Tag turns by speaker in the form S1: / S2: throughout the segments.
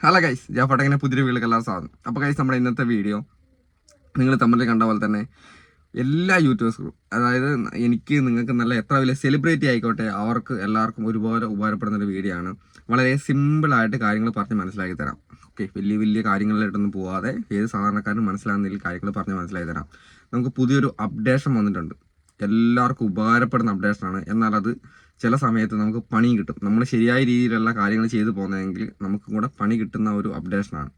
S1: Hello guys, ജാഫോട്ടങ്ങനെ പുതിയൊരു വീട്ടിലേക്ക് എല്ലാവരും സ്വാഗതം. അപ്പോൾ ഗൈസ്, നമ്മുടെ ഇന്നത്തെ വീഡിയോ നിങ്ങൾ തമ്മിൽ കണ്ട പോലെ തന്നെ എല്ലാ യൂട്യൂബേഴ്സും, അതായത് എനിക്ക് നിങ്ങൾക്ക് നല്ല എത്ര വലിയ സെലിബ്രിറ്റി ആയിക്കോട്ടെ, അവർക്ക് എല്ലാവർക്കും ഒരുപോലെ ഉപകാരപ്പെടുന്ന ഒരു വീഡിയോ ആണ്. വളരെ സിമ്പിളായിട്ട് കാര്യങ്ങൾ പറഞ്ഞ് മനസ്സിലാക്കി തരാം. ഓക്കെ, വലിയ വലിയ കാര്യങ്ങളിലായിട്ടൊന്നും പോവാതെ ഏത് സാധാരണക്കാരനും മനസ്സിലാകുന്ന കാര്യങ്ങൾ പറഞ്ഞ് മനസ്സിലാക്കി തരാം. നമുക്ക് പുതിയൊരു അപ്ഡേഷൻ വന്നിട്ടുണ്ട്. എല്ലാവർക്കും ഉപകാരപ്പെടുന്ന അപ്ഡേഷനാണ്. എന്നാൽ അത് ചില സമയത്ത് നമുക്ക് പണി കിട്ടും. നമ്മൾ ശരിയായ രീതിയിലുള്ള കാര്യങ്ങൾ ചെയ്തു പോകുന്നതെങ്കിൽ നമുക്കും കൂടെ പണി കിട്ടുന്ന ഒരു അപ്ഡേഷനാണ്.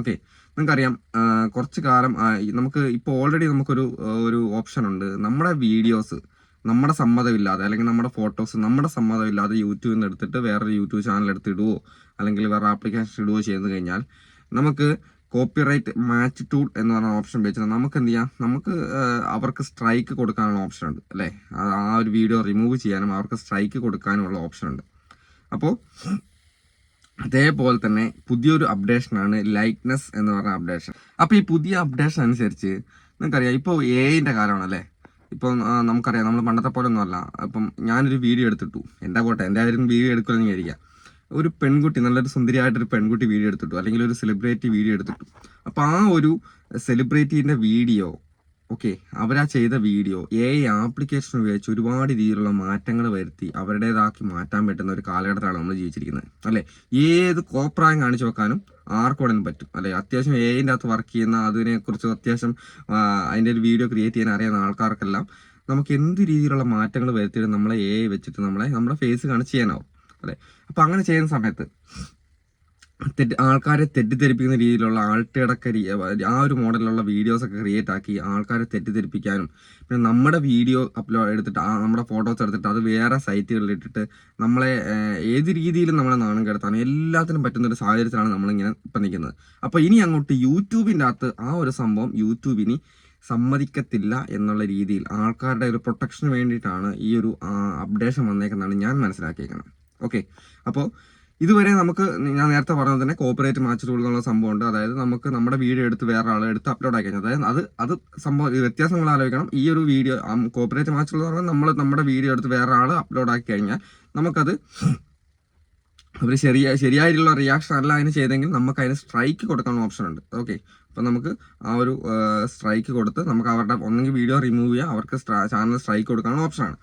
S1: ഓക്കെ, നിങ്ങൾക്കറിയാം, കുറച്ച് കാലം നമുക്ക് ഇപ്പോൾ ഓൾറെഡി നമുക്കൊരു ഓപ്ഷൻ ഉണ്ട്. നമ്മുടെ വീഡിയോസ് നമ്മുടെ സമ്മതമില്ലാതെ, അല്ലെങ്കിൽ നമ്മുടെ ഫോട്ടോസ് നമ്മുടെ സമ്മതമില്ലാതെ യൂട്യൂബിൽ നിന്ന് എടുത്തിട്ട് വേറൊരു യൂട്യൂബ് ചാനൽ എടുത്തിടുവോ അല്ലെങ്കിൽ വേറെ ആപ്ലിക്കേഷൻ ഇടുവോ ചെയ്ത് കഴിഞ്ഞാൽ നമുക്ക് കോപ്പിറൈറ്റ് മാച്ച് ടൂൾ എന്ന് പറഞ്ഞ ഓപ്ഷൻ വെച്ചിട്ട് നമുക്ക് എന്ത് ചെയ്യാം, നമുക്ക് അവർക്ക് സ്ട്രൈക്ക് കൊടുക്കാനുള്ള ഓപ്ഷൻ ഉണ്ട് അല്ലേ. ആ ഒരു വീഡിയോ റിമൂവ് ചെയ്യാനും അവർക്ക് സ്ട്രൈക്ക് കൊടുക്കാനുമുള്ള ഓപ്ഷൻ ഉണ്ട്. അപ്പോൾ അതേപോലെ തന്നെ പുതിയൊരു അപ്ഡേഷനാണ് ലൈക്നെസ് എന്ന് പറഞ്ഞ അപ്ഡേഷൻ. അപ്പോൾ ഈ പുതിയ അപ്ഡേഷൻ അനുസരിച്ച് നിങ്ങൾക്കറിയാം, ഇപ്പോൾ എഐൻ്റെ കാലമാണല്ലേ. ഇപ്പം നമുക്കറിയാം, നമ്മൾ പണ്ടത്തെ പോലെ ഒന്നും അല്ല. അപ്പം ഞാനൊരു വീഡിയോ എടുത്തിട്ടു, എൻ്റെ ആരും വീഡിയോ എടുക്കുമെന്ന് വിചാരിക്കാം. ഒരു പെൺകുട്ടി, നല്ലൊരു സുന്ദരിയായിട്ടൊരു പെൺകുട്ടി വീഡിയോ എടുത്തിട്ടു, അല്ലെങ്കിൽ ഒരു സെലിബ്രിറ്റി വീഡിയോ എടുത്തിട്ടു. അപ്പോൾ ആ ഒരു സെലിബ്രിറ്റീൻ്റെ വീഡിയോ, ഓക്കെ, അവരാ ചെയ്ത വീഡിയോ ആപ്ലിക്കേഷൻ ഉപയോഗിച്ച് ഒരുപാട് രീതിയിലുള്ള മാറ്റങ്ങൾ വരുത്തി അവരുടേതാക്കി മാറ്റാൻ പറ്റുന്ന ഒരു കാലഘട്ടത്തിലാണ് നമ്മൾ ജീവിച്ചിരിക്കുന്നത് അല്ലേ. ഏത് കോപ്രായം കാണിച്ചു വെക്കാനും ആർക്കും പറ്റും അല്ലേ. അത്യാവശ്യം ന്റെ അകത്ത് വർക്ക് ചെയ്യുന്ന, അതിനെക്കുറിച്ച് അത്യാവശ്യം അതിൻ്റെ ഒരു വീഡിയോ ക്രിയേറ്റ് ചെയ്യാൻ അറിയുന്ന ആൾക്കാർക്കെല്ലാം നമുക്ക് എന്ത് രീതിയിലുള്ള മാറ്റങ്ങൾ വരുത്തിയിട്ട് നമ്മളെ വെച്ചിട്ട് നമ്മുടെ ഫേസ് കാണിച്ച് ചെയ്യാനാവും അല്ലേ. അപ്പം അങ്ങനെ ചെയ്യുന്ന സമയത്ത് ആൾക്കാരെ തെറ്റിദ്ധരിപ്പിക്കുന്ന രീതിയിലുള്ള ആ ഒരു മോഡലിലുള്ള വീഡിയോസൊക്കെ ക്രിയേറ്റ് ആക്കി ആൾക്കാരെ തെറ്റിദ്ധരിപ്പിക്കാനും, പിന്നെ നമ്മുടെ വീഡിയോ അപ്ലോഡ് എടുത്തിട്ട് നമ്മുടെ ഫോട്ടോസ് എടുത്തിട്ട് അത് വേറെ സൈറ്റുകളിൽ ഇട്ടിട്ട് നമ്മളെ ഏത് രീതിയിലും നമ്മളെ നാണം കെടുത്താനും എല്ലാത്തിനും പറ്റുന്ന ഒരു സാഹചര്യത്തിലാണ് നമ്മളിങ്ങനെ ഇപ്പം നിൽക്കുന്നത്. അപ്പോൾ ഇനി അങ്ങോട്ട് യൂട്യൂബിൻ്റെ അകത്ത് ആ ഒരു സംഭവം യൂട്യൂബിന് സമ്മതിക്കത്തില്ല എന്നുള്ള രീതിയിൽ ആൾക്കാരുടെ ഒരു പ്രൊട്ടക്ഷന് വേണ്ടിയിട്ടാണ് ഈ ഒരു അപ്ഡേഷൻ വന്നേക്കുന്നതാണ് ഞാൻ മനസ്സിലാക്കിയേക്കുന്നത്. ഓക്കെ, അപ്പോൾ ഇതുവരെ ഞാൻ നേരത്തെ പറഞ്ഞത് തന്നെ കോപ്പറേറ്റ് മാച്ച് ടൂൾ എന്നുള്ള സംഭവം ഉണ്ട്. അതായത് നമുക്ക് നമ്മുടെ വീഡിയോ എടുത്ത് വേറെ ആളെ എടുത്ത് അപ്ലോഡ് ആക്കി കഴിഞ്ഞാൽ, അതായത് അത് സംഭവം വ്യത്യാസങ്ങൾ ആലോചിക്കണം. ഈ ഒരു വീഡിയോ കോപ്പറേറ്റ് മാച്ച് ടൂൾ എന്ന് പറഞ്ഞാൽ നമ്മുടെ വീഡിയോ എടുത്ത് വേറെ ആൾ അപ്ലോഡ് ആക്കി കഴിഞ്ഞാൽ നമുക്കത് അവർ ശരിയായിട്ടുള്ള റിയാക്ഷൻ അല്ല അതിന് ചെയ്തെങ്കിൽ നമുക്ക് അതിന് സ്ട്രൈക്ക് കൊടുക്കാനുള്ള ഓപ്ഷൻ ഉണ്ട്. ഓക്കെ, അപ്പം നമുക്ക് ആ ഒരു സ്ട്രൈക്ക് കൊടുത്ത് നമുക്ക് അവരുടെ ഒന്നെങ്കിൽ വീഡിയോ റിമൂവ് ചെയ്യാം, അവർക്ക് ചാനൽ സ്ട്രൈക്ക് കൊടുക്കാനുള്ള ഓപ്ഷനാണ്.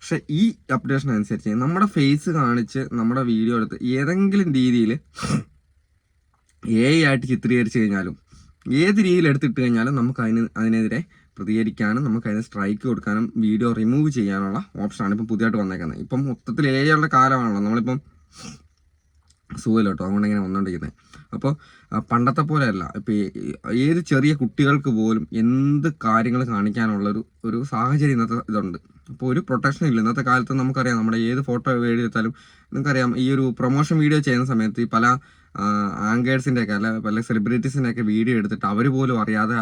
S1: പക്ഷെ ഈ അപ്ഡേഷൻ അനുസരിച്ച് നമ്മുടെ ഫേസ് കാണിച്ച് നമ്മുടെ വീഡിയോ എടുത്ത് ഏതെങ്കിലും രീതിയിൽ ആയിട്ട് ചിത്രീകരിച്ചു കഴിഞ്ഞാലും, ഏത് രീതിയിൽ എടുത്തിട്ട് കഴിഞ്ഞാലും നമുക്ക് അതിനെതിരെ പ്രതികരിക്കാനും നമുക്ക് അതിന് സ്ട്രൈക്ക് കൊടുക്കാനും വീഡിയോ റിമൂവ് ചെയ്യാനുള്ള ഓപ്ഷനാണ് ഇപ്പം പുതിയതായിട്ട് വന്നേക്കുന്നത്. ഇപ്പം മൊത്തത്തിൽ ഉള്ള കാലമാണല്ലോ നമ്മളിപ്പം സുഖമില്ലോട്ടോ, അതുകൊണ്ട് ഇങ്ങനെ വന്നുകൊണ്ടിരിക്കുന്നത്. അപ്പോൾ പണ്ടത്തെ പോലെ അല്ല. ഇപ്പം ഏത് ചെറിയ കുട്ടികൾക്ക് പോലും എന്ത് കാര്യങ്ങൾ കാണിക്കാനുള്ളൊരു സാഹചര്യം ഇന്നത്തെ ഇതുണ്ട്. അപ്പോൾ ഒരു പ്രൊട്ടക്ഷൻ ഇല്ല ഇന്നത്തെ കാലത്ത്. നമുക്കറിയാം, നമ്മുടെ ഏത് ഫോട്ടോ വീഡിയോ എടുത്താലും നിങ്ങൾക്കറിയാം, ഈ ഒരു പ്രൊമോഷൻ വീഡിയോ ചെയ്യുന്ന സമയത്ത് ഈ പല ആങ്കേഴ്സിൻ്റെ ഒക്കെ അല്ല പല സെലിബ്രിറ്റീസിൻ്റെ ഒക്കെ വീഡിയോ എടുത്തിട്ട് അവർ പോലും അറിയാതെ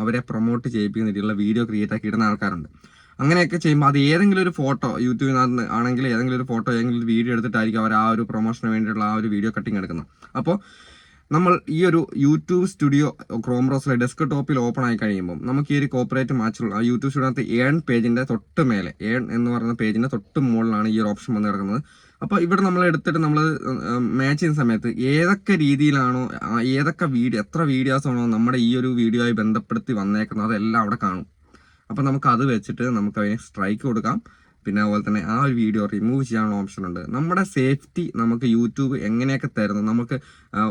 S1: അവരെ പ്രൊമോട്ട് ചെയ്യിപ്പിക്കുന്ന രീതിയിലുള്ള വീഡിയോ ക്രിയേറ്റ് ആക്കി ഇടുന്ന ആൾക്കാരുണ്ട്. അങ്ങനെയൊക്കെ ചെയ്യുമ്പോൾ അത് ഏതെങ്കിലും ഒരു ഫോട്ടോ യൂട്യൂബിനകത്ത് ആണെങ്കിൽ ഏതെങ്കിലും ഒരു ഫോട്ടോ ഏതെങ്കിലും ഒരു വീഡിയോ എടുത്തിട്ടായിരിക്കും അവർ ആ ഒരു പ്രൊമോഷന് വേണ്ടിയിട്ടുള്ള ആ ഒരു വീഡിയോ കട്ടിങ് എടുക്കുന്നത്. അപ്പോൾ നമ്മൾ ഈ ഒരു യൂട്യൂബ് സ്റ്റുഡിയോ ക്രോം ബ്രൗസറിലെ ഡെസ്ക് ടോപ്പിൽ ഓപ്പൺ ആയി കഴിയുമ്പോൾ നമുക്ക് ഈ ഒരു കോപ്പറേറ്റ് മാച്ചുള്ള ആ യൂട്യൂബ് സ്റ്റുഡിയോനകത്ത് ഏൺ പേജിൻ്റെ തൊട്ട് മേലെ, ഏൺ എന്ന് പറയുന്ന പേജിൻ്റെ തൊട്ട് മുകളിലാണ് ഈ ഒരു ഓപ്ഷൻ വന്ന് കിടക്കുന്നത്. അപ്പോൾ ഇവിടെ നമ്മൾ എടുത്തിട്ട് നമ്മൾ മാച്ച് ചെയ്യുന്ന സമയത്ത് ഏതൊക്കെ രീതിയിലാണോ ഏതൊക്കെ എത്ര വീഡിയോസാണോ നമ്മുടെ ഈ ഒരു വീഡിയോ ആയി ബന്ധപ്പെടുത്തി വന്നേക്കുന്നത് അതെല്ലാം അവിടെ കാണും. അപ്പം നമുക്ക് അത് വെച്ചിട്ട് നമുക്ക് അതിന് സ്ട്രൈക്ക് കൊടുക്കാം. പിന്നെ അതുപോലെ തന്നെ ആ ഒരു വീഡിയോ റിമൂവ് ചെയ്യാനുള്ള ഓപ്ഷൻ ഉണ്ട്. നമ്മുടെ സേഫ്റ്റി നമുക്ക് യൂട്യൂബ് എങ്ങനെയൊക്കെ തരുന്നു, നമുക്ക്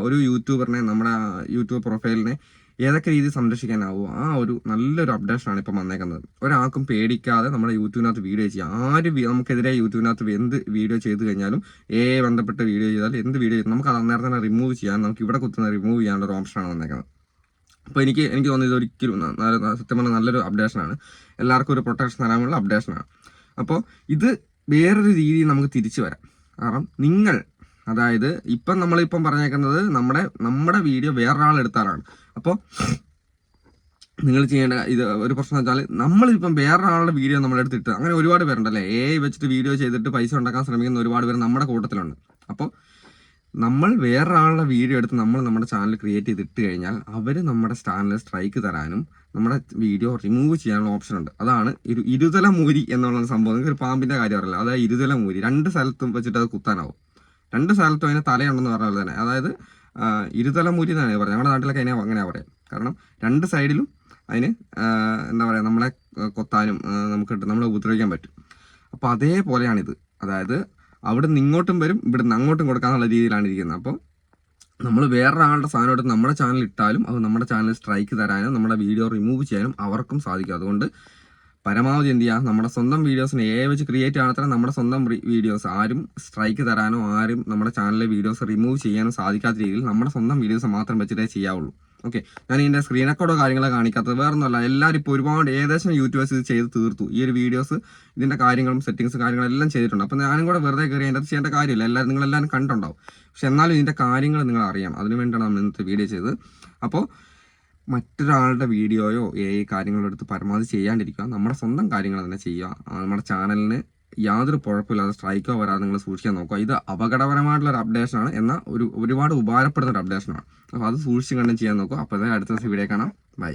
S1: ഒരു യൂട്യൂബറിനെ നമ്മുടെ യൂട്യൂബ് പ്രൊഫൈലിനെ ഏതൊക്കെ രീതിയിൽ സംരക്ഷിക്കാനാവുമോ ആ ഒരു നല്ലൊരു അപ്ഡേഷനാണ് ഇപ്പം വന്നേക്കുന്നത്. ഒരാൾക്കും പേടിക്കാതെ നമ്മുടെ യൂട്യൂബിനകത്ത് വീഡിയോ ചെയ്യാം. നമുക്കെതിരെ യൂട്യൂബിനകത്ത് എന്ത് വീഡിയോ ചെയ്ത് കഴിഞ്ഞാലും ബന്ധപ്പെട്ട് വീഡിയോ ചെയ്താൽ എന്ത് വീഡിയോ ചെയ്താൽ നമുക്ക് അത് അന്നേരം തന്നെ റിമൂവ് ചെയ്യാൻ, നമുക്ക് ഇവിടെ കുത്തുന്ന റിമൂവ് ചെയ്യാനുള്ള ഒരു ഓപ്ഷനാണ് വന്നേക്കുന്നത്. അപ്പോൾ എനിക്ക് തോന്നുന്നത് ഇതൊരിക്കലും സത്യം പറഞ്ഞാൽ നല്ലൊരു അപ്ഡേഷനാണ്. എല്ലാവർക്കും ഒരു പ്രൊട്ടക്ഷൻ തരാനുള്ള അപ്ഡേഷനാണ്. അപ്പോൾ ഇത് വേറൊരു രീതിയിൽ നമുക്ക് തിരിച്ചു വരാം. കാരണം അതായത് നമ്മളിപ്പം പറഞ്ഞേക്കുന്നത് നമ്മുടെ വീഡിയോ വേറൊരാൾ എടുത്താലാണ്. അപ്പോൾ നിങ്ങൾ ചെയ്യേണ്ട ഒരു പ്രശ്നം വെച്ചാൽ, നമ്മളിപ്പം വേറൊരാളുടെ വീഡിയോ നമ്മളെടുത്തിട്ട്, അങ്ങനെ ഒരുപാട് പേരുണ്ടല്ലേ വെച്ചിട്ട് വീഡിയോ ചെയ്തിട്ട് പൈസ ഉണ്ടാക്കാൻ ശ്രമിക്കുന്ന ഒരുപാട് പേര് നമ്മുടെ കൂട്ടത്തിലുണ്ട്. അപ്പോൾ നമ്മൾ വേറൊരാളുടെ വീഡിയോ എടുത്ത് നമ്മുടെ ചാനൽ ക്രിയേറ്റ് ചെയ്തിട്ട് കഴിഞ്ഞാൽ അവർ നമ്മുടെ ചാനൽ സ്ട്രൈക്ക് തരാനും നമ്മുടെ വീഡിയോ റിമൂവ് ചെയ്യാനുള്ള ഓപ്ഷൻ ഉണ്ട്. അതാണ് ഇരുതല മൂരി എന്നുള്ള സംഭവം. നിങ്ങൾക്ക് ഒരു പാമ്പിന്റെ കാര്യം അറിയില്ല, അതായത് ഇരുതല മൂരി രണ്ട് സ്ഥലത്തും വെച്ചിട്ട് അത് കുത്താനാവും. രണ്ട് സ്ഥലത്തും അതിന് തലയുണ്ടെന്ന് പറഞ്ഞ പോലെ തന്നെ, അതായത് ഇരുതലമുരി എന്നാണ് പറയുന്നത്. നമ്മുടെ നാട്ടിലൊക്കെ അതിനെ അങ്ങനെയാണ് പറയാം. കാരണം രണ്ട് സൈഡിലും അതിന് എന്താ പറയുക, നമ്മളെ കൊത്താനും നമ്മളെ ഉപദ്രവിക്കാൻ പറ്റും. അപ്പോൾ അതേപോലെയാണിത്. അതായത് അവിടെ നിന്ന് ഇങ്ങോട്ടും വരും, ഇവിടെ നിന്ന് അങ്ങോട്ടും കൊടുക്കാന്നുള്ള രീതിയിലാണ് ഇരിക്കുന്നത്. അപ്പോൾ നമ്മൾ വേറൊരാളുടെ സാധനം എടുത്ത് നമ്മുടെ ചാനൽ ഇട്ടാലും അത് നമ്മുടെ ചാനൽ സ്ട്രൈക്ക് തരാനും നമ്മുടെ വീഡിയോ റിമൂവ് ചെയ്യാനും അവർക്കും സാധിക്കും. അതുകൊണ്ട് പരമാവധി എന്ത് ചെയ്യുക, നമ്മുടെ സ്വന്തം വീഡിയോസിനെ വെച്ച് ക്രിയേറ്റ് ആണത്ര നമ്മുടെ സ്വന്തം വീഡിയോസ് ആരും സ്ട്രൈക്ക് തരാനോ ആരും നമ്മുടെ ചാനലിലെ വീഡിയോസ് റിമൂവ് ചെയ്യാനോ സാധിക്കാത്ത രീതിയിൽ നമ്മുടെ സ്വന്തം വീഡിയോസ് മാത്രം വെച്ചിട്ടേ ചെയ്യാവുള്ളൂ. ഓക്കെ, ഞാൻ ഇതിൻ്റെ സ്ക്രീൻ റെക്കോർഡോ കാര്യങ്ങളോ കാണിക്കാത്തത് വേറെ ഒന്നുമല്ല. എല്ലാവരും ഇപ്പോൾ ഒരുപാട് ഏകദേശം യൂട്യൂബേഴ്സ് ഇത് ചെയ്ത് തീർത്തു. ഈ ഒരു വീഡിയോസ് ഇതിൻ്റെ കാര്യങ്ങളും സെറ്റിങ്സ് കാര്യങ്ങളെല്ലാം ചെയ്തിട്ടുണ്ട്. അപ്പോൾ ഞാനും കൂടെ വെറുതെ കയറി അതിൻ്റെ അത് ചെയ്യേണ്ട കാര്യമില്ല. നിങ്ങളെല്ലാവരും കണ്ടുണ്ടാവും. പക്ഷെ എന്നാലും ഇതിൻ്റെ കാര്യങ്ങൾ നിങ്ങൾ അറിയാം. അതിനു വേണ്ടിയാണ് നമ്മൾ ഇന്നത്തെ വീഡിയോ ചെയ്തത്. അപ്പോൾ മറ്റൊരാളുടെ വീഡിയോയോ കാര്യങ്ങളോ എടുത്ത് പരമാവധി ചെയ്യാണ്ടിരിക്കുക. നമ്മുടെ സ്വന്തം കാര്യങ്ങൾ തന്നെ ചെയ്യുക. നമ്മുടെ ചാനലിന് യാതൊരു കുഴപ്പമില്ലാതെ സ്ട്രൈക്കോ വരാതെ നിങ്ങൾ സൂക്ഷിക്കാൻ നോക്കുക. ഇത് അപകടപരമായിട്ടുള്ള ഒരു അപ്ഡേഷനാണ്, എന്നാൽ ഒരുപാട് ഉപകാരപ്പെടുന്ന ഒരു അപ്ഡേഷനാണ്. അപ്പോൾ അത് സൂക്ഷിച്ച് കണ്ടും ചെയ്യാൻ നോക്കുക. അപ്പോൾ അടുത്ത ദിവസം വീഡിയോ കാണാം. ബൈ.